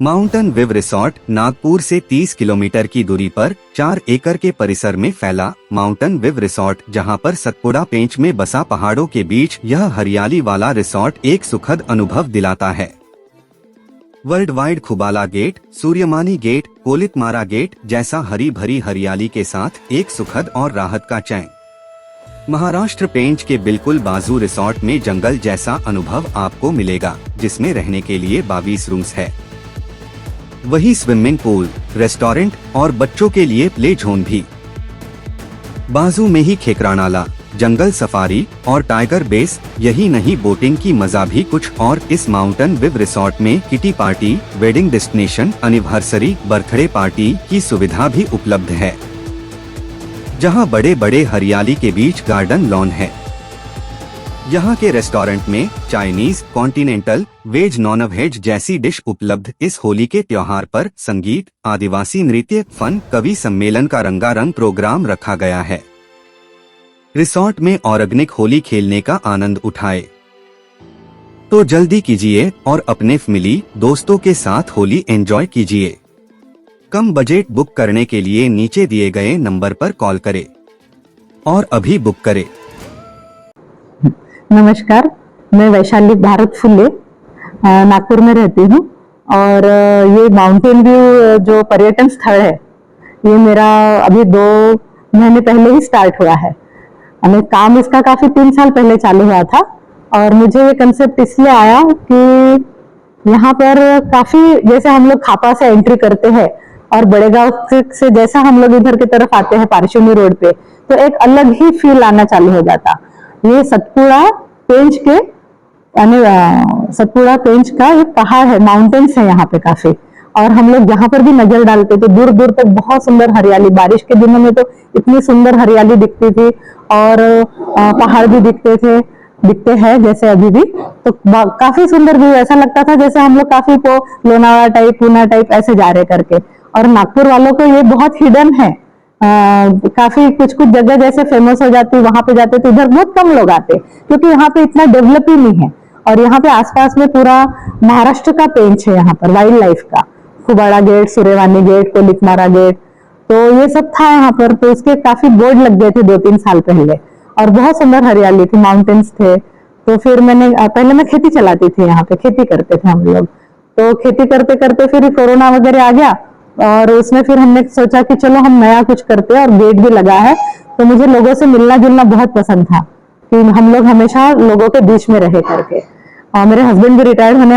Mountain विव resort Nagpur से 30 kilometre की दूरी पर 4 एकड़ के परिसर में फैला माउंटेन विव रिसॉर्ट, जहां पर सतपुड़ा पेंच में बसा पहाड़ों के बीच यह हरियाली वाला रिसॉर्ट एक सुखद अनुभव दिलाता है। World wide Khubala gate, Suryamani gate, Kolitmara gate जैसा हरी भरी हरियाली के साथ एक सुखद और राहत का चैन। महाराष्ट्र पेंच के बिल्कुल बाजू रिसॉर्ट में जंगल जैसा अनुभव आपको मिलेगा, जिसमें रहने के लिए 22 रूम्स है। वही स्विमिंग पूल, रेस्टोरेंट और बच्चों के लिए प्ले जोन भी। बाजू में ही खेकरा नाला, जंगल सफारी और टाइगर बेस। यही नहीं, बोटिंग की मजा भी कुछ और। इस माउंटेन विव रिसॉर्ट में kitty party, wedding destination, anniversary, birthday party की सुविधा भी उपलब्ध है, जहां बड़े बड़े हरियाली के बीच गार्डन लॉन है। यहाँ के रेस्टोरेंट में Chinese, continental, veg, non veg जैसी डिश उपलब्ध। इस होली के त्योहार पर संगीत, आदिवासी नृत्य, फन, कवि सम्मेलन का रंगारंग प्रोग्राम रखा गया है। रिसॉर्ट में ऑर्गेनिक होली खेलने का आनंद उठाए तो जल्दी कीजिए और अपने फैमिली दोस्तों के साथ होली एंजॉय कीजिए। कम बजट बुक करने के लिए नीचे दिए गए नंबर पर कॉल करें और अभी बुक करें। नमस्कार, मैं वैशाली भारत फुल्ले नागपुर में रहती हूँ और ये माउंटेन व्यू जो पर्यटन स्थल है, ये मेरा अभी 2 महीने पहले ही स्टार्ट हुआ है। हमें काम इसका काफी 3 साल पहले चालू हुआ था और मुझे ये कंसेप्ट इसलिए आया कि यहाँ पर काफी, जैसे हम लोग खापा से एंट्री करते हैं और बड़ेगांव से जैसा हम लोग इधर की तरफ आते हैं पारशिवनी रोड पे, तो एक अलग ही फील आना चालू हो जाता। ये सतपुड़ा पेंच के सतपुड़ा पेंच का एक पहाड़ है, माउंटेन्स है यहाँ पे काफी, और हम लोग जहाँ पर भी नजर डालते तो दूर दूर तक बहुत सुंदर हरियाली। बारिश के दिनों में तो इतनी सुंदर हरियाली दिखती थी और पहाड़ भी दिखते हैं जैसे अभी भी, तो काफी सुंदर व्यू। ऐसा लगता था जैसे हम लोग काफी लोनावाला टाइप, पूना टाइप ऐसे जा रहे करके। और नागपुर वालों को ये बहुत हिडन है, काफी कुछ जगह जैसे फेमस हो जाती, वहां पे जाते तो इधर बहुत कम लोग आते क्योंकि यहाँ पे इतना डेवलप ही नहीं है। और यहाँ पे आसपास में पूरा महाराष्ट्र का पेंच है, यहाँ पर वाइल्ड लाइफ का। खुबाड़ा गेट, सूर्यवानी गेट, कोलितमारा गेट, तो ये सब था यहाँ पर। तो उसके काफी बोर्ड लग गए थे 2-3 साल पहले और बहुत सुंदर हरियाली थी, माउंटेन्स थे। तो फिर पहले मैं खेती चलाती थी, यहाँ पे खेती करते थे हम लोग। तो खेती करते करते फिर कोरोना वगैरह आ गया और उसमें फिर हमने सोचा कि चलो हम नया कुछ करते हैं, और गेट भी लगा है। तो मुझे लोगों से मिलना जुलना बहुत पसंद था कि हम लोग हमेशा लोगों के बीच में रहे करके। और मेरे हस्बैंड भी रिटायर्ड होने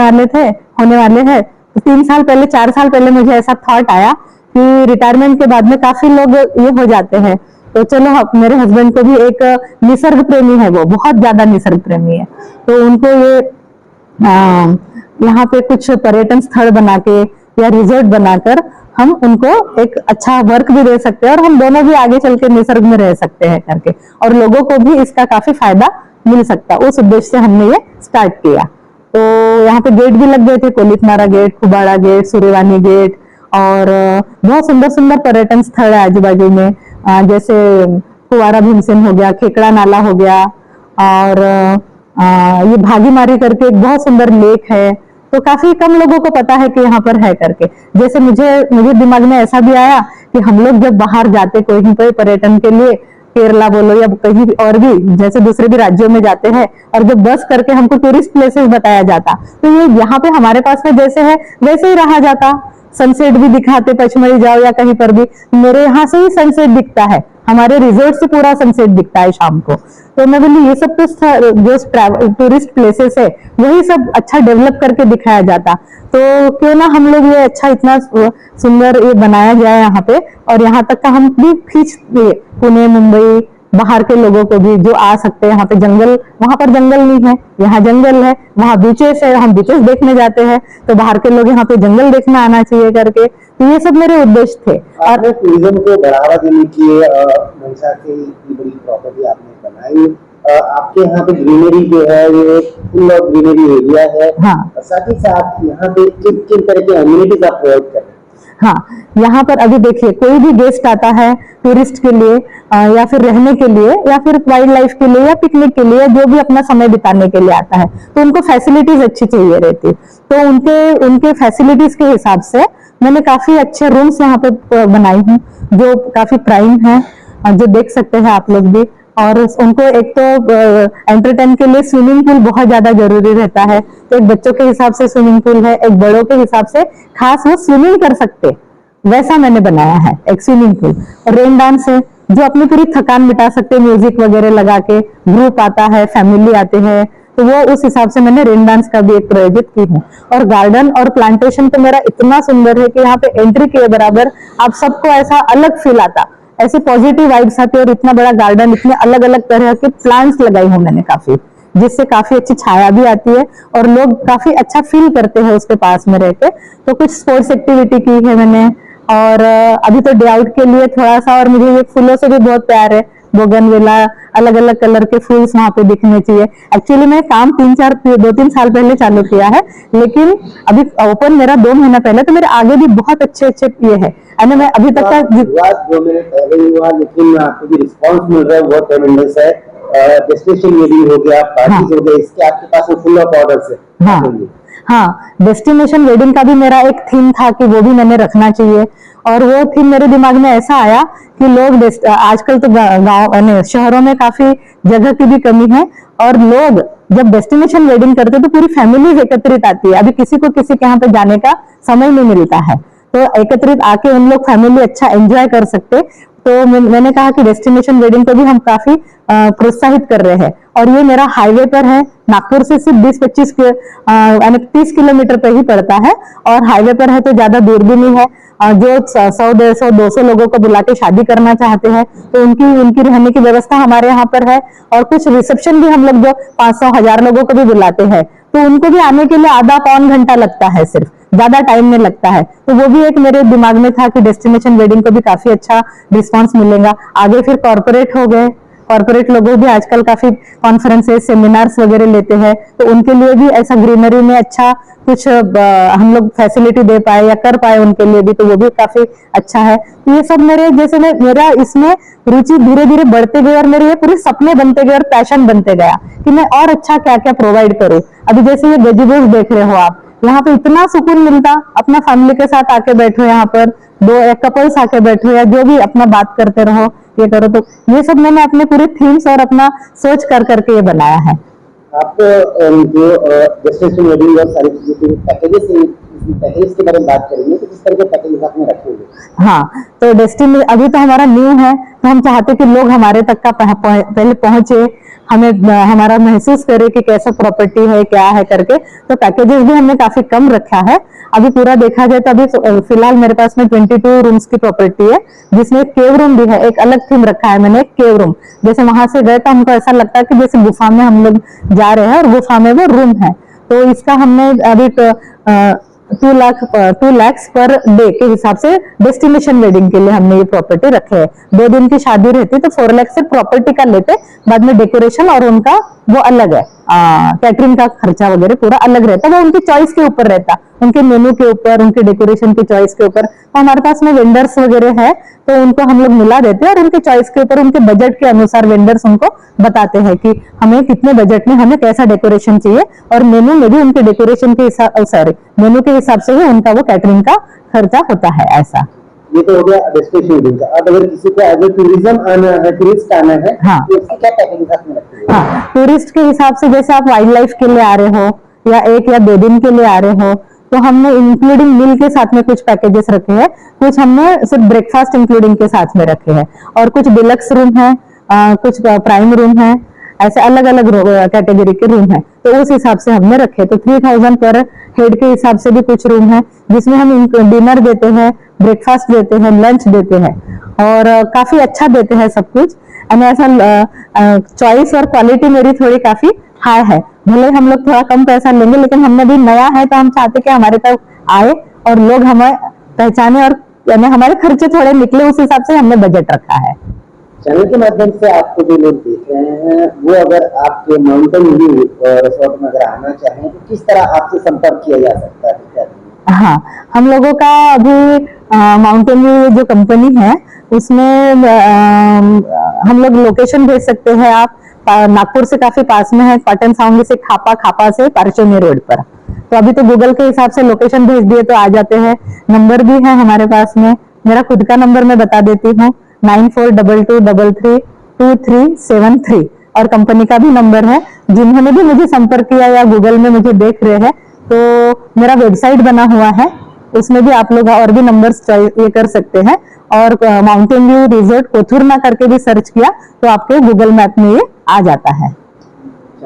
वाले हैं। तो 3 साल पहले, 4 साल पहले मुझे ऐसा थॉट आया कि रिटायरमेंट के बाद में काफी लोग ये हो जाते हैं, तो चलो मेरे हस्बैंड को भी एक निसर्ग प्रेमी है, वो बहुत ज्यादा निसर्ग प्रेमी है, तो उनको ये यहाँ पे कुछ पर्यटन स्थल बना के या रिजॉर्ट बनाकर हम उनको एक अच्छा वर्क भी दे सकते हैं और हम दोनों भी आगे चल के निसर्ग में रह सकते हैं करके, और लोगों को भी इसका काफी फायदा मिल सकता है। उस उद्देश्य से हमने ये स्टार्ट किया। तो यहाँ पे गेट भी लग गए थे, कोलितमारा गेट, खुबाड़ा गेट, सूर्यवानी गेट, और बहुत सुंदर सुंदर पर्यटन स्थल है आजू बाजू में, जैसे कुवारा भीमसेन हो गया, खेकड़ा नाला हो गया, और ये भागीमारी करके एक बहुत सुंदर लेक है। तो काफी कम लोगों को पता है कि यहाँ पर है करके। जैसे मुझे दिमाग में ऐसा भी आया कि हम लोग जब बाहर जाते कोई पे पर्यटन के लिए, केरला बोलो या कहीं और भी, जैसे दूसरे भी राज्यों में जाते हैं, और जब बस करके हमको टूरिस्ट प्लेसेस बताया जाता, तो ये यहाँ पे हमारे पास में जैसे है वैसे ही रहा जाता। सनसेट भी दिखाते, पचमढ़ी जाओ या कहीं पर भी, मेरे यहाँ से ही सनसेट दिखता है, हमारे रिजॉर्ट से पूरा सनसेट दिखता है शाम को। तो मैं बोली ये सब तो जो टूरिस्ट प्लेसेस है वही सब अच्छा डेवलप करके दिखाया जाता, तो क्यों ना हम लोग ये अच्छा इतना सुंदर ये बनाया जाए यहाँ पे, और यहाँ तक का हम भी खींच पुणे, मुंबई, बाहर के लोगों को भी जो आ सकते हैं। यहाँ पे जंगल, वहां पर जंगल नहीं है, यहाँ जंगल है, वहाँ बीचेस है, हम बीचेस देखने जाते हैं, तो बाहर के लोग यहाँ पे जंगल देखना आना चाहिए करके। तो ये सब मेरे उद्देश्य थे। और टूरिज्म को बढ़ावा देने के लिए मंशा से इतनी बड़ी प्रॉपर्टी आपने बनाई। आपके यहाँ पे ग्रीनरी जो है ये फुल ऑफ ग्रीनरी एरिया है। हाँ। साथ ही साथ यहाँ पे किन किन तरह के एम्यूनिटीज आप प्रोवाइड कर रहे हैं? हाँ, यहाँ पर अभी देखिए कोई भी गेस्ट आता है टूरिस्ट के लिए या फिर रहने के लिए या फिर वाइल्ड लाइफ के लिए या पिकनिक के लिए, जो भी अपना समय बिताने के लिए आता है, तो उनको फैसिलिटीज अच्छी चाहिए रहती, तो उनके उनके फैसिलिटीज के हिसाब से मैंने काफी अच्छे रूम्स यहाँ पे बनाई हूँ जो काफी प्राइम है, जो देख सकते हैं आप लोग भी। और उनको एक तो एंटरटेन के लिए स्विमिंग पूल बहुत ज्यादा जरूरी रहता है, तो एक बच्चों के हिसाब से स्विमिंग पूल है, एक बड़ों के हिसाब से खास वो स्विमिंग कर सकते वैसा मैंने बनाया है एक स्विमिंग पूल। और रेन डांस है जो अपनी पूरी थकान मिटा सकते, म्यूजिक वगैरह लगा के, ग्रुप आता है, फैमिली आते हैं, तो वो उस हिसाब से मैंने रेन डांस का भी एक प्रायोजित की हूँ। और गार्डन और प्लांटेशन तो मेरा इतना सुंदर है कि यहाँ पे एंट्री किए बराबर आप सबको ऐसा अलग फील आता, ऐसी पॉजिटिव वाइब्स आती है। और इतना बड़ा गार्डन, इतने अलग अलग तरह के प्लांट्स लगाई हूँ मैंने काफी, जिससे काफी अच्छी छाया भी आती है और लोग काफी अच्छा फील करते हैं उसके पास में रहकर। तो कुछ स्पोर्ट्स एक्टिविटी की है मैंने। और अभी तो डे आउट के लिए थोड़ा सा, और मुझे ये फूलों से भी बहुत प्यार है, बोगनविला, अलग अलग कलर के फूल्स वहां पे दिखने चाहिए। एक्चुअली मैं काम 2-3 साल पहले चालू किया है, लेकिन अभी ओपन मेरा 2 महीना पहले, तो मेरे आगे भी बहुत अच्छे अच्छे ये है। यानी मैं अभी तक का शुरुआत 2 महीने पहले ही हुआ, लेकिन आपको जो रिस्पॉन्स मिल रहा है वो ट्रेमेंडस है। डेस्टिनेशन वेडिंग हो गया, पार्टीज हो गया, इसके आपके पास फुल ऑफ ऑर्डर्स है। हाँ, डेस्टिनेशन वेडिंग का भी मेरा एक थीम था कि वो भी मैंने रखना चाहिए, और वो थीम मेरे दिमाग में ऐसा आया कि लोग आजकल तो गाँव शहरों में काफी जगह की भी कमी है, और लोग जब डेस्टिनेशन वेडिंग करते तो पूरी फैमिली एकत्रित आती है। अभी किसी को किसी के यहाँ पे जाने का समय नहीं मिलता है, तो एकत्रित आके उन लोग फैमिली अच्छा एंजॉय कर सकते। तो मैंने कहा कि डेस्टिनेशन वेडिंग को भी हम काफी प्रोत्साहित कर रहे हैं। और ये मेरा हाईवे पर है, नागपुर से सिर्फ 20-25 यानी 30 किलोमीटर पे ही पड़ता है, और हाईवे पर है तो ज्यादा दूर भी नहीं है। जो 100-150-200 लोगों को बुला के शादी करना चाहते हैं तो उनकी उनकी रहने की व्यवस्था हमारे यहाँ पर है। और कुछ रिसेप्शन भी हम लोग जो 500-1000 लोगों को भी बुलाते हैं, तो उनको भी आने के लिए आधा पौन घंटा लगता है, सिर्फ ज्यादा टाइम में लगता है। तो वो भी एक मेरे दिमाग में था कि डेस्टिनेशन वेडिंग को भी काफी अच्छा रिस्पांस मिलेगा। आगे फिर कॉर्पोरेट हो गए, कॉर्पोरेट लोगों भी आजकल काफी कॉन्फ्रेंसेस, सेमिनार्स वगैरह लेते हैं, तो उनके लिए भी ऐसा ग्रीनरी में अच्छा कुछ हम लोग फैसिलिटी दे पाए या कर पाए उनके लिए भी, तो वो भी काफी अच्छा है। तो ये सब मेरे जैसे मेरा इसमें रुचि धीरे धीरे बढ़ते गए, और मेरे ये पूरे सपने बनते गए और पैशन बनते गया कि मैं और अच्छा क्या क्या प्रोवाइड करूँ। अभी जैसे ये गजीबोज देख रहे हो आप, यहाँ पे इतना सुकून मिलता, अपना फैमिली के साथ आके बैठो, यहाँ पर 2 कपल्स आके बैठो या जो भी अपना बात करते रहो, ये करो। तो ये सब मैंने अपने पूरे थीम्स और अपना सोच कर करके ये बनाया है। आप जो डेस्टिनेशन वेडिंग और सारी चीजों के पैकेजेस के बारे में बात करेंगे, तो किस तरह के पैकेजेस आपने रखे हुए? हाँ, तो डेस्टिनेशन अभी तो हमारा न्यू है, तो हम चाहते कि लोग हमारे तक का पहले पहुंचे, हमें हमारा महसूस करे कि कैसा प्रॉपर्टी है, क्या है करके। तो पैकेजेस भी हमने काफी कम रखा है। अभी पूरा देखा जाए तो अभी फिलहाल मेरे पास में 22 रूम्स की प्रॉपर्टी है, जिसमें एक केव रूम भी है। एक अलग थीम रखा है मैंने, एक केव रूम। जैसे वहां से गए तो हमको ऐसा लगता है कि जैसे गुफा में हम लोग जा रहे हैं और गुफा में वो रूम है। तो इसका हमने अभी 2 लाख पर डे के हिसाब से डेस्टिनेशन वेडिंग के लिए हमने ये प्रॉपर्टी रखे है। 2 दिन की शादी रहती तो 4 लाख से प्रॉपर्टी का लेते, बाद में डेकोरेशन और उनका वो अलग है, कैटरिंग का खर्चा वगैरह पूरा अलग रहता, वो उनकी चॉइस के ऊपर रहता, उनके मेन्यू के ऊपर, उनके डेकोरेशन की चॉइस के ऊपर। तो हमारे पास में वेंडर्स वगैरह है, तो उनको हम लोग मिला देते हैं और उनके चॉइस के ऊपर, उनके बजट के अनुसार वेंडर्स उनको बताते हैं कि हमें कितने बजट में हमें कैसा डेकोरेशन चाहिए, और मेन्यू में भी उनके डेकोरेशन के हिसाब मेन्यू के हिसाब से ही उनका वो कैटरिंग का खर्चा होता है। ऐसा ये तो हो गया डेस्टिनेशन वेडिंग का। अब अगर किसी को एज ए टूरिज्म आना है, टूरिस्ट आना है, हाँ, तो उसकी क्या पैकेजेस आपने रखे हैं? हाँ, टूरिस्ट के हिसाब से जैसे आप वाइल्ड लाइफ के लिए आ रहे हो या 1 या 2 दिन के लिए आ रहे हो, तो हमने इंक्लूडिंग मील के साथ में कुछ पैकेजेस रखे हैं, कुछ हमने सिर्फ ब्रेकफास्ट इंक्लूडिंग के साथ में रखे हैं, और कुछ डिलक्स रूम है, कुछ प्राइम रूम है, ऐसे अलग अलग कैटेगरी के रूम है। तो उस हिसाब से हमने रखे। तो 3000 पर हेड के हिसाब से भी कुछ रूम है, जिसमें हम डिनर देते हैं, ब्रेकफास्ट देते हैं, लंच देते हैं, और काफी अच्छा देते हैं सब कुछ। यानी ऐसा चॉइस और क्वालिटी मेरी थोड़ी काफी हाई है। भले हम लोग थोड़ा कम पैसा लेंगे, लेकिन हमने भी नया है तो हम चाहते कि हमारे तक आए और लोग हमें पहचाने, और यानी हमारे खर्चे थोड़े निकले, उस हिसाब से हमने बजट रखा है। चैनल के माध्यम से आपको जो लोग देख रहे हैं, वो अगर आपके माउंटेन व्यू रिसोर्ट में अगर आना चाहें, तो किस तरह आपसे संपर्क किया जा सकता है? हाँ, हम लोगों का अभी माउंटेन व्यू जो कंपनी है उसमें हम लोग लोकेशन भेज सकते हैं। आप नागपुर से काफी पास में है, कॉटन साउंड से खापा, खापा से पारचौनी रोड पर। तो अभी तो गूगल के हिसाब से लोकेशन भेज दिए तो आ जाते हैं। नंबर भी है हमारे पास में, मेरा खुद का नंबर मैं बता देती हूँ 9422332373 और कंपनी का भी नंबर है। जिन्होंने भी मुझे संपर्क किया या गूगल में मुझे देख रहे हैं तो मेरा वेबसाइट बना हुआ है, उसमें भी आप लोग और भी नंबर्स ये कर सकते हैं। और माउंटेन व्यू रिजॉर्ट कोथुरना करके भी सर्च किया तो आपके गूगल मैप में ये आ जाता है।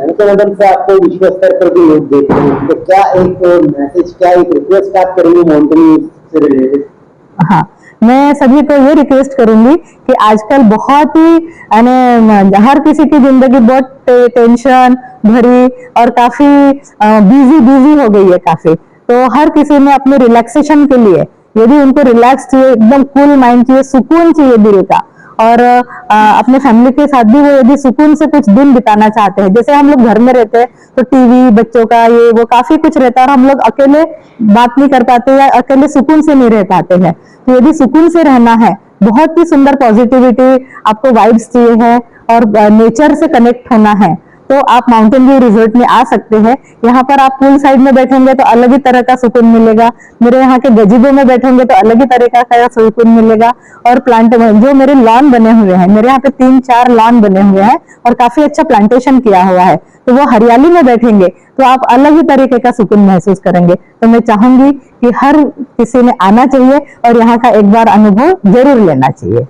तो मैडम से आपको विश्व स्तर पर भी लोग देखते हैं, तो क्या एक मैसेज, क्या एक रिक्वेस्ट आप करेंगे माउंटेन से रिलेटेड? हाँ, मैं सभी को ये रिक्वेस्ट करूंगी कि आजकल बहुत ही हर किसी की जिंदगी बहुत टेंशन भरी और काफी बिजी बिजी हो गई है काफी। तो हर किसी ने अपने रिलैक्सेशन के लिए, यदि उनको रिलैक्स चाहिए, एकदम कूल माइंड चाहिए, सुकून चाहिए दिल का, और अपने फैमिली के साथ भी वो यदि सुकून से कुछ दिन बिताना चाहते हैं, जैसे हम लोग घर में रहते हैं तो टीवी, बच्चों का ये वो काफी कुछ रहता है और हम लोग अकेले बात नहीं कर पाते या अकेले सुकून से नहीं रह पाते हैं। तो यदि सुकून से रहना है, बहुत ही सुंदर पॉजिटिविटी आपको वाइब्स चाहिए है और नेचर से कनेक्ट होना है, तो आप माउंटेन व्यू रिजॉर्ट में आ सकते हैं। यहाँ पर आप पूल साइड में बैठेंगे तो अलग ही तरह का सुकून मिलेगा, मेरे यहाँ के गजीबो में बैठेंगे तो अलग ही तरह का सुकून मिलेगा। और प्लांट जो मेरे लॉन बने हुए हैं, मेरे यहाँ पे 3-4 लॉन बने हुए हैं और काफी अच्छा प्लांटेशन किया हुआ है, तो वो हरियाली में बैठेंगे तो आप अलग ही तरीके का सुकून महसूस करेंगे। तो मैं चाहूंगी कि हर किसी ने आना चाहिए और यहाँ का एक बार अनुभव जरूर लेना चाहिए।